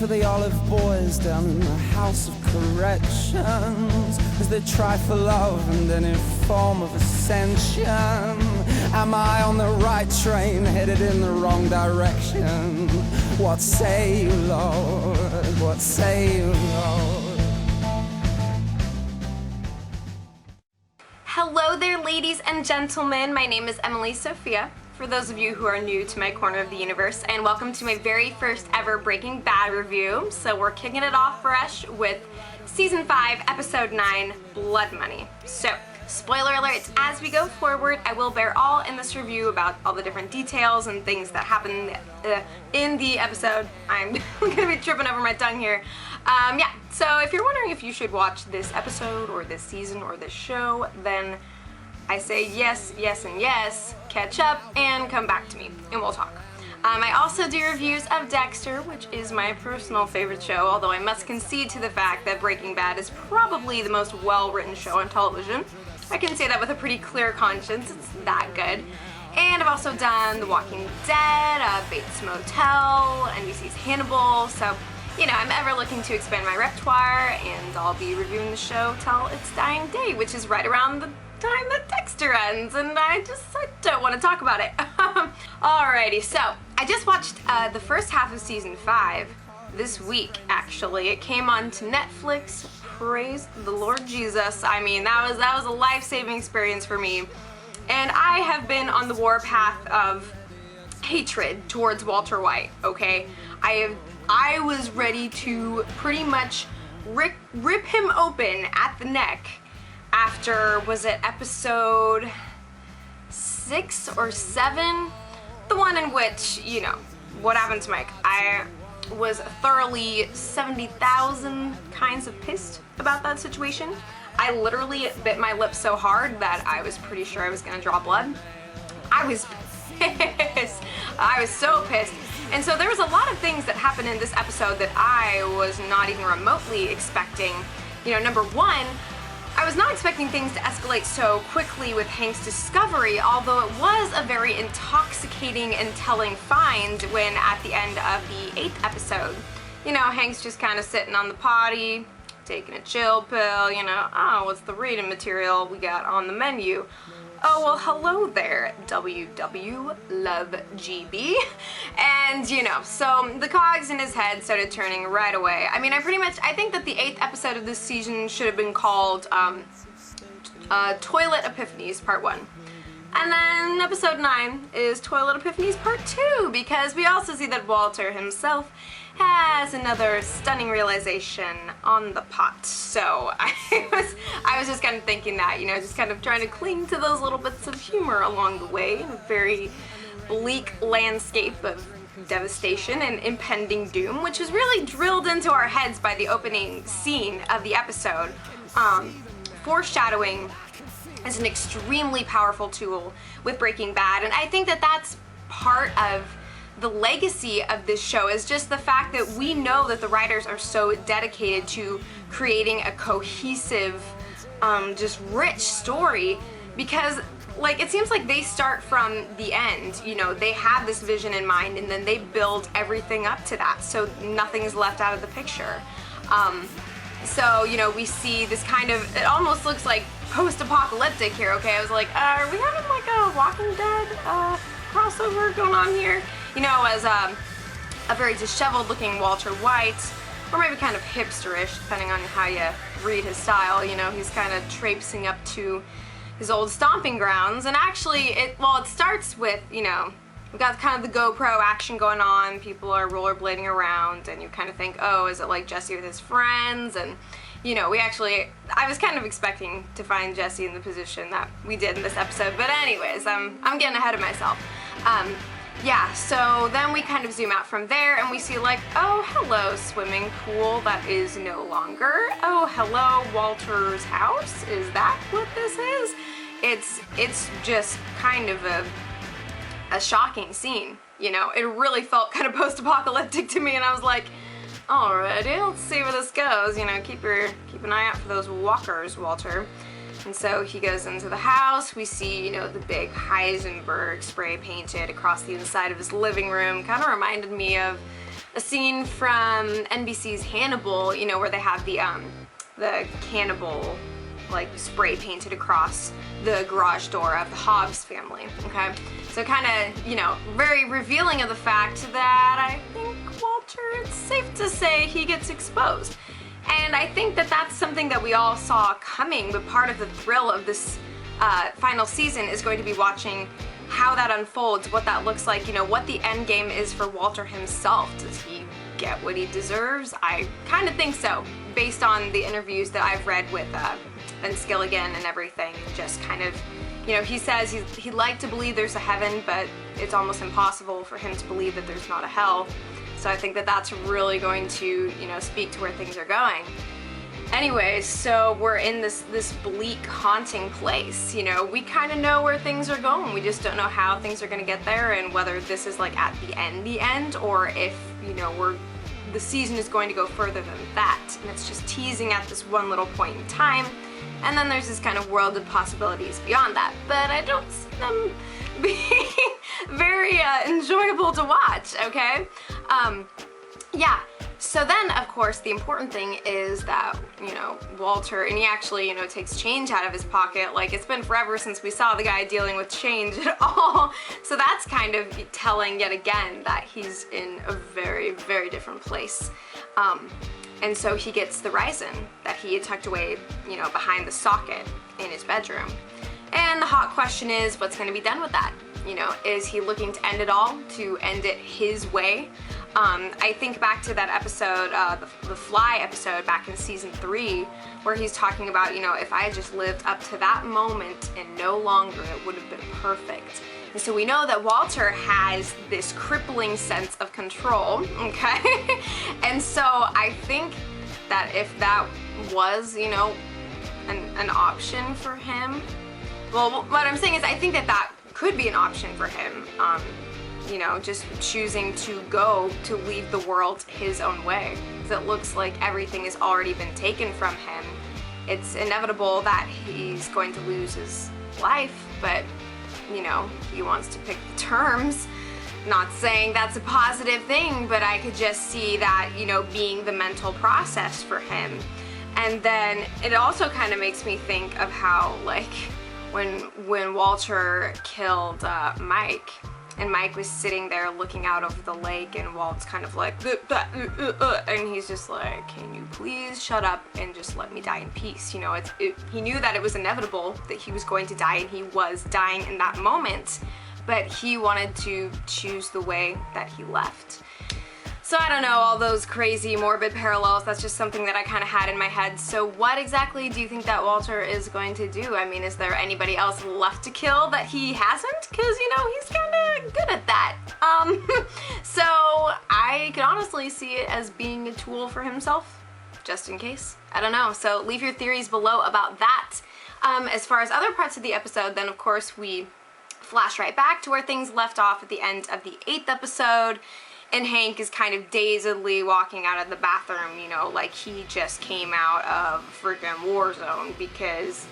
for the olive boys down in the house of corrections as they try for love and any form of ascension. Am I on the right train, headed in the wrong direction? What say you, Lord? What say you, Lord? Hello there, ladies and gentlemen. My name is Emily Sophia, for those of you who are new to my corner of the universe, and welcome to my very first ever Breaking Bad review. So we're kicking it off fresh with Season 5, Episode 9, Blood Money. So, spoiler alerts, as we go forward, I will bear all in this review about all the different details and things that happen in the episode. I'm gonna be tripping over my tongue here. Yeah, so if you're wondering if you should watch this episode or this season or this show, then I say yes, yes, and yes, catch up, and come back to me, and we'll talk. I also do reviews of Dexter, which is my personal favorite show, although I must concede to the fact that Breaking Bad is probably the most well-written show on television. I can say that with a pretty clear conscience, it's that good. And I've also done The Walking Dead, Bates Motel, NBC's Hannibal, so, you know, I'm ever looking to expand my repertoire, and I'll be reviewing the show till its dying day, which is right around the time that Dexter ends, and I don't want to talk about it. Alrighty, so I just watched the first half of Season 5 this week, actually. It came on to Netflix. Praise the Lord Jesus. I mean, that was a life-saving experience for me. And I have been on the warpath of hatred towards Walter White, okay? I was ready to pretty much rip him open at the neck after, was it episode 6 or 7? The one in which, you know, what happened to Mike. I was thoroughly 70,000 kinds of pissed about that situation. I literally bit my lip so hard that I was pretty sure I was gonna draw blood. I was pissed. I was so pissed. And so there was a lot of things that happened in this episode that I was not even remotely expecting. You know, number one, I was not expecting things to escalate so quickly with Hank's discovery, although it was a very intoxicating and telling find when at the end of the 8th episode, you know, Hank's just kind of sitting on the potty, taking a chill pill, you know, oh, what's the reading material we got on the menu? Oh, well, hello there, WW Love GB. And, you know, so the cogs in his head started turning right away. I mean, I think that the 8th episode of this season should have been called Toilet Epiphanies Part 1. And then episode 9 is Toilet Epiphanies Part 2, because we also see that Walter himself has another stunning realization on the pot. So I was just kind of thinking that, you know, just kind of trying to cling to those little bits of humor along the way in a very bleak landscape of devastation and impending doom, which was really drilled into our heads by the opening scene of the episode. Foreshadowing is an extremely powerful tool with Breaking Bad, and I think that that's part of the legacy of this show, is just the fact that we know that the writers are so dedicated to creating a cohesive, just rich story, because like it seems like they start from the end. You know, they have this vision in mind and then they build everything up to that, so nothing's left out of the picture. So, you know, we see this kind of, it almost looks like post-apocalyptic here, okay? I was like, are we having like a Walking Dead crossover going on here? You know, as a very disheveled looking Walter White, or maybe kind of hipsterish, depending on how you read his style. You know, he's kind of traipsing up to his old stomping grounds, and actually, it starts with, you know, we've got kind of the GoPro action going on, people are rollerblading around, and you kind of think, oh, is it like Jesse with his friends? And, you know, I was kind of expecting to find Jesse in the position that we did in this episode, but anyways, I'm getting ahead of myself. Yeah, so then we kind of zoom out from there and we see like, oh, hello, swimming pool that is no longer. Oh, hello, Walter's house. Is that what this is? It's just kind of a shocking scene, you know? It really felt kind of post-apocalyptic to me, and I was like, alrighty, let's see where this goes. You know, keep an eye out for those walkers, Walter. And so he goes into the house. We see, you know, the big Heisenberg spray painted across the inside of his living room. Kind of reminded me of a scene from NBC's Hannibal, you know, where they have the cannibal like spray painted across the garage door of the Hobbs family, okay? So kind of, you know, very revealing of the fact that I think Walter, it's safe to say he gets exposed. And I think that that's something that we all saw coming, but part of the thrill of this final season is going to be watching how that unfolds, what that looks like, you know, what the end game is for Walter himself. Does he get what he deserves? I kind of think so, based on the interviews that I've read with Ben Skilligan and everything. Just kind of, you know, he says he'd like to believe there's a heaven, but it's almost impossible for him to believe that there's not a hell. So I think that that's really going to, you know, speak to where things are going. Anyways, so we're in this bleak, haunting place. You know, we kind of know where things are going. We just don't know how things are going to get there, and whether this is like at the end, or if, you know, the season is going to go further than that. And it's just teasing at this one little point in time. And then there's this kind of world of possibilities beyond that. But I don't see them being very enjoyable to watch, okay? Yeah. So then, of course, the important thing is that, you know, Walter, and he actually, you know, takes change out of his pocket. Like, it's been forever since we saw the guy dealing with change at all. So that's kind of telling yet again that he's in a very, very different place. And so he gets the Ryzen that he had tucked away, you know, behind the socket in his bedroom. And the hot question is, what's going to be done with that? You know, is he looking to end it all, to end it his way? I think back to that episode, the Fly episode back in season 3, where he's talking about, you know, if I had just lived up to that moment and no longer, it would have been perfect. And so we know that Walter has this crippling sense of control, okay? And so I think that if that was, you know, an option for him, well, what I'm saying is I think that that could be an option for him. You know, just choosing to leave the world his own way. Because it looks like everything has already been taken from him. It's inevitable that he's going to lose his life, but, you know, he wants to pick the terms. Not saying that's a positive thing, but I could just see that, you know, being the mental process for him. And then it also kind of makes me think of how, like, when Walter killed Mike, and Mike was sitting there looking out over the lake, and Walt's kind of like, and he's just like, can you please shut up and just let me die in peace? You know, he knew that it was inevitable that he was going to die, and he was dying in that moment, but he wanted to choose the way that he left. So I don't know, all those crazy morbid parallels, that's just something that I kind of had in my head. So what exactly do you think that Walter is going to do? I mean, is there anybody else left to kill that he hasn't? Because, you know, he's kind of good at that. So I could honestly see it as being a tool for himself, just in case. I don't know. So leave your theories below about that. As far as other parts of the episode, then of course we flash right back to where things left off at the end of the 8th episode. And Hank is kind of dazedly walking out of the bathroom, you know, like he just came out of freaking Warzone, because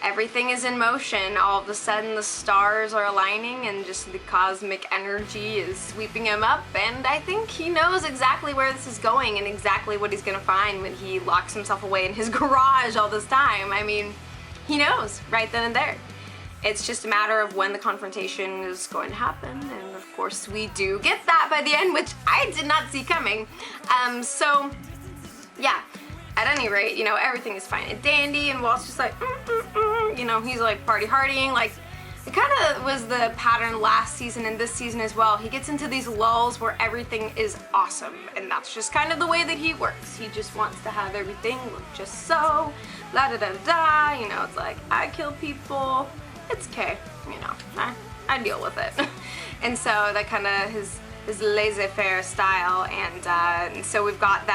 everything is in motion. All of a sudden the stars are aligning and just the cosmic energy is sweeping him up, and I think he knows exactly where this is going and exactly what he's gonna find when he locks himself away in his garage all this time. I mean, he knows right then and there. It's just a matter of when the confrontation is going to happen, and of course we do get that by the end, which I did not see coming. So yeah, at any rate, you know, everything is fine and dandy, and Walt's just like, you know, he's like party hardying. Like, it kind of was the pattern last season and this season as well. He gets into these lulls where everything is awesome, and that's just kind of the way that he works. He just wants to have everything look just so, la da da da, you know, it's like, I kill people. It's okay, you know, I deal with it. And so that kind of his laissez-faire style, and so we've got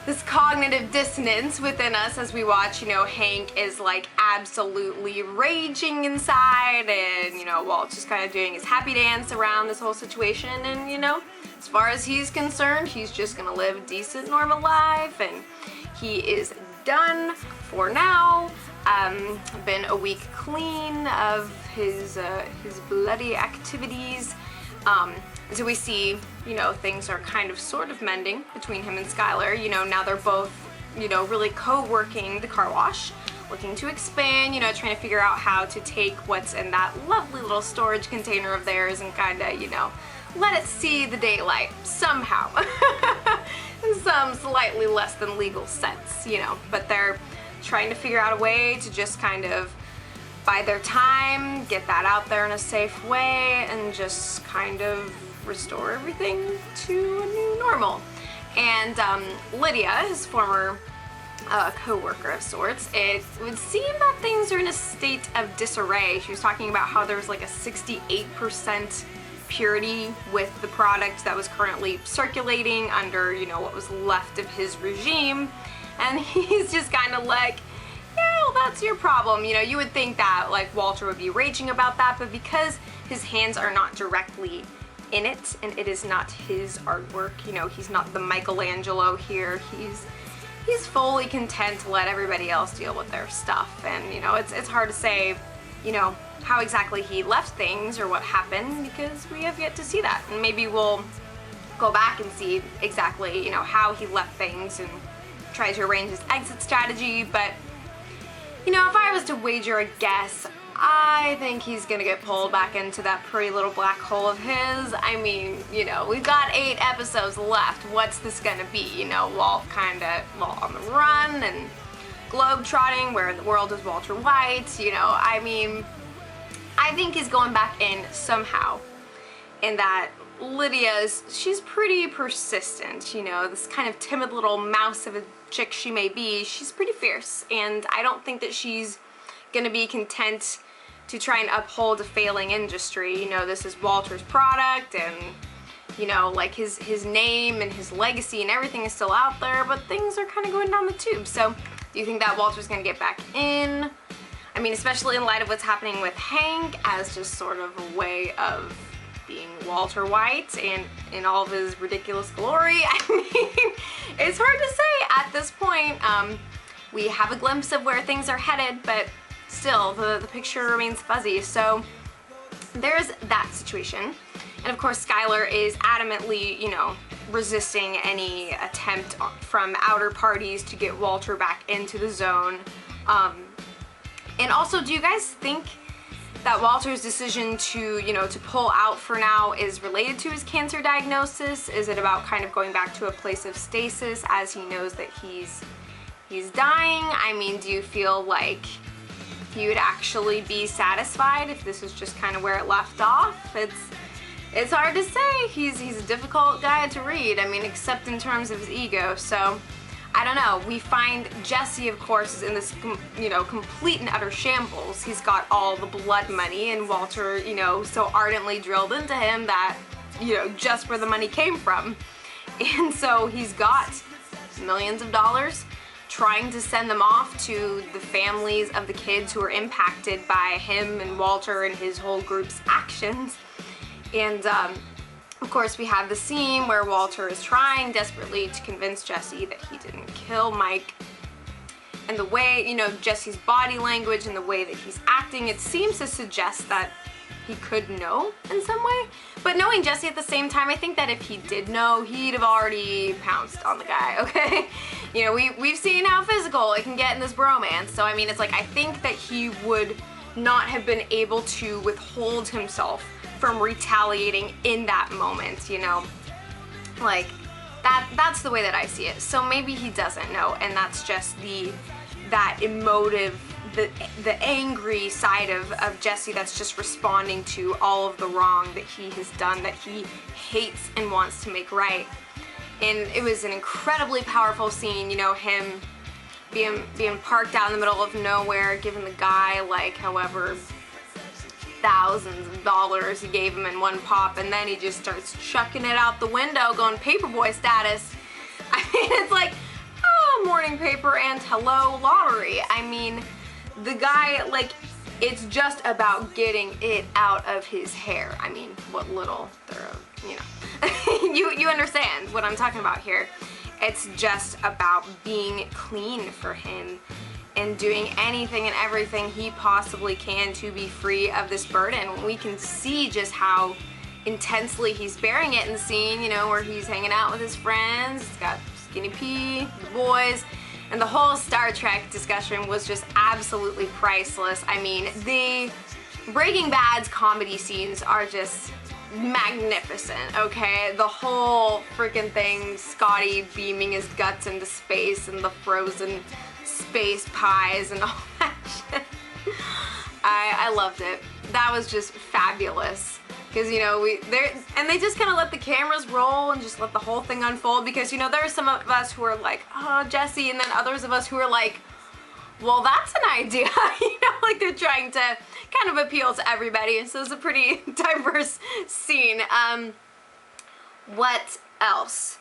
this cognitive dissonance within us as we watch, you know, Hank is like absolutely raging inside, and, you know, Walt's just kind of doing his happy dance around this whole situation, and, you know, as far as he's concerned, he's just gonna live a decent, normal life, and he is done for now. Been a week clean of his bloody activities. And so we see, you know, things are kind of sort of mending between him and Skylar. You know, now they're both, you know, really co-working the car wash, looking to expand, you know, trying to figure out how to take what's in that lovely little storage container of theirs and kind of, you know, let it see the daylight somehow. In some slightly less than legal sense, you know, but they're trying to figure out a way to just kind of bide their time, get that out there in a safe way, and just kind of restore everything to a new normal. And Lydia, his former co-worker of sorts, it would seem that things are in a state of disarray. She was talking about how there was like a 68% purity with the product that was currently circulating under, you know, what was left of his regime. And he's just kind of like, yeah, well, that's your problem. You know, you would think that like Walter would be raging about that, but because his hands are not directly in it and it is not his artwork, you know, he's not the Michelangelo here. He's fully content to let everybody else deal with their stuff. And, you know, it's hard to say, you know, how exactly he left things or what happened, because we have yet to see that. And maybe we'll go back and see exactly, you know, how he left things and try to arrange his exit strategy. But, you know, if I was to wager a guess, I think he's gonna get pulled back into that pretty little black hole of his. I mean, you know, we've got 8 episodes left. What's this gonna be? You know, Walt on the run and globe-trotting, where in the world is Walter White. You know, I mean, I think he's going back in somehow. In that she's pretty persistent, you know, this kind of timid little mouse of a chick she may be, she's pretty fierce, and I don't think that she's gonna be content to try and uphold a failing industry. You know, this is Walter's product, and, you know, like his name and his legacy and everything is still out there, but things are kind of going down the tube. So do you think that Walter's gonna get back in? I mean, especially in light of what's happening with Hank as just sort of a way of being Walter White and in all of his ridiculous glory. I mean, it's hard to say at this point. We have a glimpse of where things are headed, but still, the picture remains fuzzy. So there's that situation. And of course, Skylar is adamantly, you know, resisting any attempt from outer parties to get Walter back into the zone. And also, do you guys think that Walter's decision to, you know, to pull out for now is related to his cancer diagnosis? Is it about kind of going back to a place of stasis as he knows that he's dying? I mean, do you feel like he would actually be satisfied if this is just kind of where it left off? It's hard to say. He's a difficult guy to read. I mean, except in terms of his ego. So I don't know. We find Jesse, of course, is in this, you know, complete and utter shambles. He's got all the blood money, and Walter, you know, so ardently drilled into him that, you know, just where the money came from. And so he's got millions of dollars, trying to send them off to the families of the kids who are impacted by him and Walter and his whole group's actions. And of course, we have the scene where Walter is trying desperately to convince Jesse that he didn't kill Mike. And the way, you know, Jesse's body language and the way that he's acting, it seems to suggest that he could know in some way. But knowing Jesse at the same time, I think that if he did know, he'd have already pounced on the guy, okay? You know, we've seen how physical it can get in this bromance. So, I mean, it's like, I think that he would not have been able to withhold himself from retaliating in that moment, you know? Like, that's the way that I see it. So maybe he doesn't know, and that's just that emotive, the angry side of Jesse that's just responding to all of the wrong that he has done, that he hates and wants to make right. And it was an incredibly powerful scene, you know, him being parked out in the middle of nowhere, giving the guy like however thousands of dollars he gave him in one pop, and then he just starts chucking it out the window going paperboy status. I mean, it's like, oh, morning paper and hello lottery. I mean, the guy, like, it's just about getting it out of his hair. I mean, what little there, you know. you understand what I'm talking about here. It's just about being clean for him and doing anything and everything he possibly can to be free of this burden. We can see just how intensely he's bearing it in the scene, you know, where he's hanging out with his friends. It's got Skinny P, the boys, and the whole Star Trek discussion was just absolutely priceless. I mean, the Breaking Bad's comedy scenes are just magnificent, okay? The whole freaking thing, Scotty beaming his guts into space and the frozen space pies and all that shit. I loved it. That was just fabulous. Because, you know, they just kind of let the cameras roll and just let the whole thing unfold, because, you know, there are some of us who are like, oh, Jesse, and then others of us who are like, well, that's an idea. You know, like they're trying to kind of appeal to everybody, and so it's a pretty diverse scene. What else?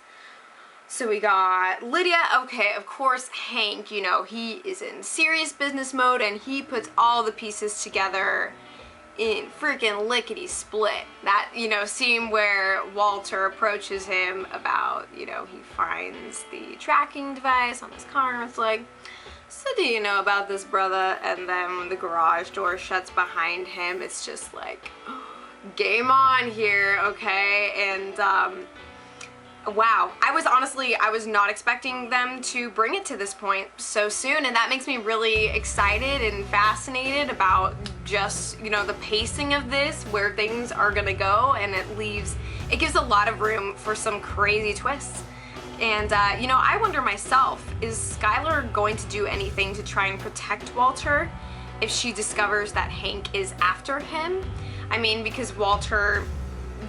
So we got Lydia. Okay, of course, Hank, you know, he is in serious business mode, and he puts all the pieces together in freaking lickety split. That, you know, scene where Walter approaches him about, you know, he finds the tracking device on his car, and it's like, so do you know about this, brother? And then when the garage door shuts behind him, it's just like, game on here, okay? And wow, I was not expecting them to bring it to this point so soon, and that makes me really excited and fascinated about just, you know, the pacing of this, where things are gonna go, and it gives a lot of room for some crazy twists. And you know, I wonder myself, is Skylar going to do anything to try and protect Walter if she discovers that Hank is after him? I mean, because Walter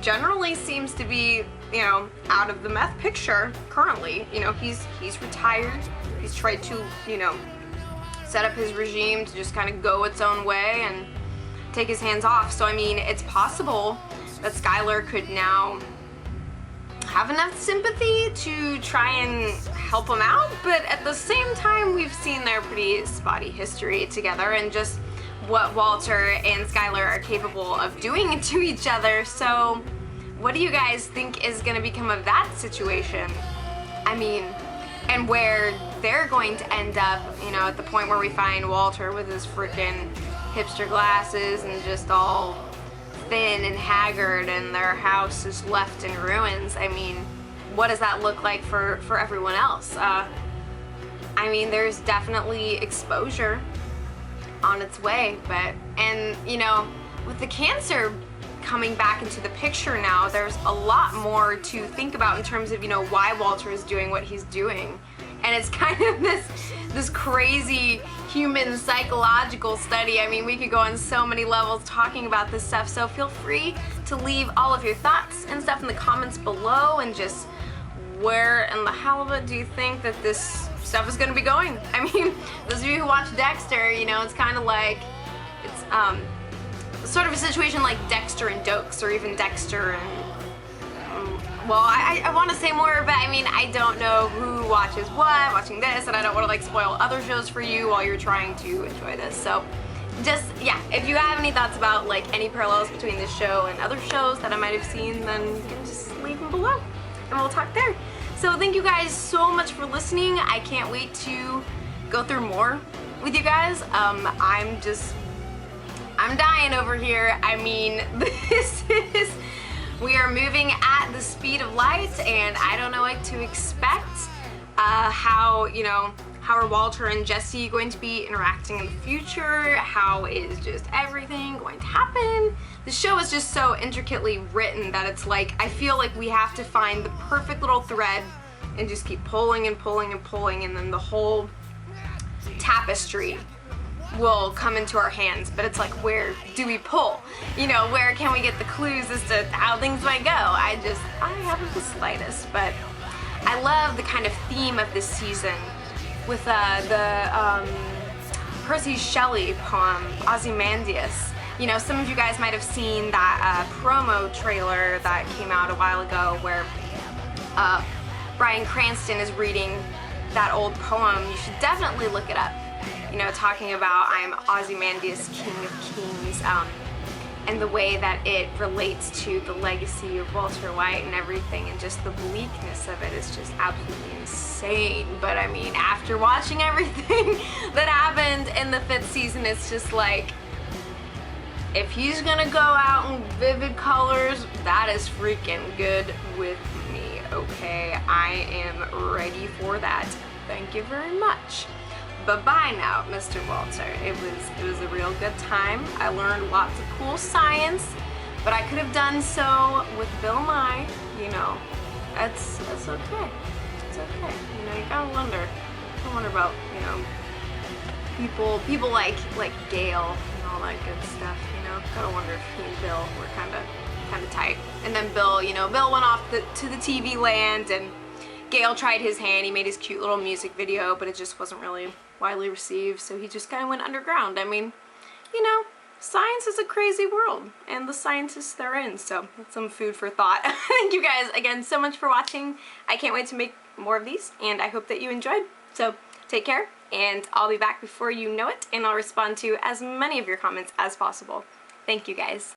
generally seems to be, you know, out of the meth picture currently. You know, he's retired. He's tried to, you know, set up his regime to just kind of go its own way and take his hands off. So I mean, it's possible that Skylar could now have enough sympathy to try and help him out, but at the same time, we've seen their pretty spotty history together and just what Walter and Skylar are capable of doing to each other. So what do you guys think is going to become of that situation? I mean, and where they're going to end up, you know, at the point where we find Walter with his freaking hipster glasses and just all thin and haggard, and their house is left in ruins. I mean, what does that look like for everyone else? I mean, there's definitely exposure on its way, and you know, with the cancer coming back into the picture now, there's a lot more to think about in terms of, you know, why Walter is doing what he's doing. And it's kind of this crazy human psychological study. I mean, we could go on so many levels talking about this stuff, so feel free to leave all of your thoughts and stuff in the comments below, and just where in the halibut do you think that this stuff is going to be going? I mean, those of you who watch Dexter, you know, it's kind of like, it's sort of a situation like Dexter and Dokes, or even Dexter and well, I want to say more, but I mean, I don't know who watches what, watching this, and I don't want to like spoil other shows for you while you're trying to enjoy this. So just, yeah, if you have any thoughts about like any parallels between this show and other shows that I might have seen, then you can just leave them below and we'll talk there. So thank you guys so much for listening. I can't wait to go through more with you guys. I'm dying over here. I mean, we are moving at the speed of light, and I don't know what to expect. How are Walter and Jesse going to be interacting in the future? How is just everything going to happen? The show is just so intricately written that it's like, I feel like we have to find the perfect little thread and just keep pulling and pulling and pulling, and then the whole tapestry will come into our hands. But it's like, where do we pull? You know, where can we get the clues as to how things might go? I haven't the slightest, but I love the kind of theme of this season with the Percy Shelley poem, Ozymandias. You know, some of you guys might have seen that promo trailer that came out a while ago where Bryan Cranston is reading that old poem. You should definitely look it up. You know, talking about I'm Ozymandias, King of Kings, and the way that it relates to the legacy of Walter White and everything, and just the bleakness of it is just absolutely insane. But I mean, after watching everything that happened in the 5th season, it's just like, if he's gonna go out in vivid colors, that is freaking good with me, okay? I am ready for that. Thank you very much. Bye-bye now, Mr. Walter. It was a real good time. I learned lots of cool science, but I could have done so with Bill Nye, you know. It's okay. It's okay. You know, you gotta wonder about, you know, people like Gail and all that good stuff, you know. Gotta wonder if he and Bill were kinda tight. And then Bill, you know, Bill went off to the TV land, and Gail tried his hand. He made his cute little music video, but it just wasn't really widely received, so he just kind of went underground. I mean, you know, science is a crazy world, and the scientists they're in, so that's some food for thought. Thank you guys again so much for watching. I can't wait to make more of these, and I hope that you enjoyed. So take care, and I'll be back before you know it, and I'll respond to as many of your comments as possible. Thank you guys.